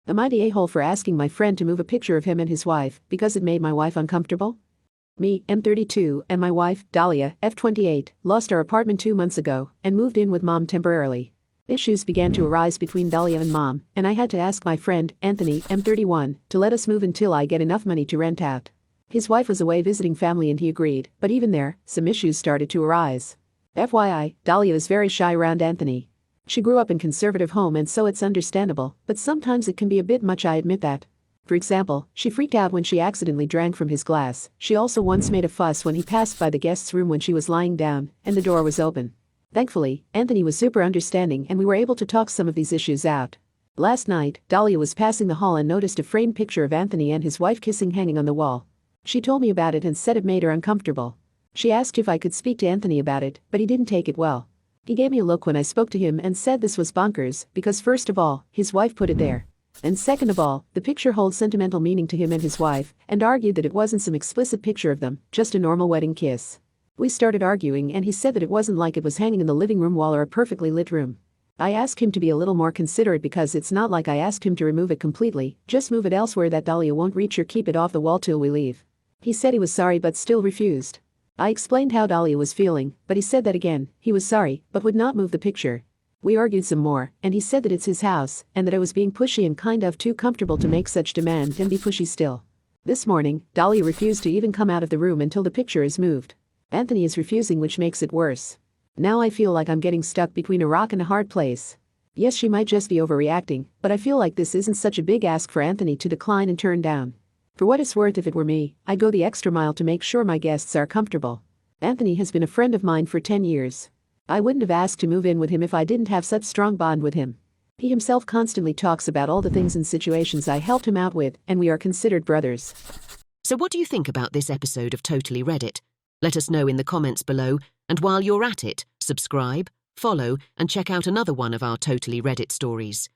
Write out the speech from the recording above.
Am I the a-hole for asking my friend to move a picture of him and his wife because it made my wife uncomfortable? Me, M32, and my wife, Dahlia, F28, lost our apartment 2 months ago and moved in with Mom temporarily. Issues began to arise between Dahlia and Mom, and I had to ask my friend, Anthony, M31, to let us move until I get enough money to rent out. His wife was away visiting family and he agreed, but even there, some issues started to arise. FYI, Dahlia is very shy around Anthony. She grew up in conservative home and so it's understandable, but sometimes it can be a bit much, I admit that. For example, she freaked out when she accidentally drank from his glass. She also once made a fuss when he passed by the guest's room when she was lying down and the door was open. Thankfully, Anthony was super understanding and we were able to talk some of these issues out. Last night, Dahlia was passing the hall and noticed a framed picture of Anthony and his wife kissing hanging on the wall. She told me about it and said it made her uncomfortable. She asked if I could speak to Anthony about it, but he didn't take it well. He gave me a look when I spoke to him and said this was bonkers because first of all, his wife put it there. And second of all, the picture holds sentimental meaning to him and his wife, and argued that it wasn't some explicit picture of them, just a normal wedding kiss. We started arguing and he said that it wasn't like it was hanging in the living room wall or a perfectly lit room. I asked him to be a little more considerate because it's not like I asked him to remove it completely, just move it elsewhere that Dahlia won't reach or keep it off the wall till we leave. He said he was sorry but still refused. I explained how Dahlia was feeling, but he said that again, he was sorry, but would not move the picture. We argued some more, and he said that it's his house, and that I was being pushy and kind of too comfortable to make such demand and be pushy still. This morning, Dahlia refused to even come out of the room until the picture is moved. Anthony is refusing, which makes it worse. Now I feel like I'm getting stuck between a rock and a hard place. Yes, she might just be overreacting, but I feel like this isn't such a big ask for Anthony to decline and turn down. For what it's worth, if it were me, I'd go the extra mile to make sure my guests are comfortable. Anthony has been a friend of mine for 10 years. I wouldn't have asked to move in with him if I didn't have such strong bond with him. He himself constantly talks about all the things and situations I helped him out with, and we are considered brothers. So what do you think about this episode of Totally Reddit? Let us know in the comments below, and while you're at it, subscribe, follow, and check out another one of our Totally Reddit stories.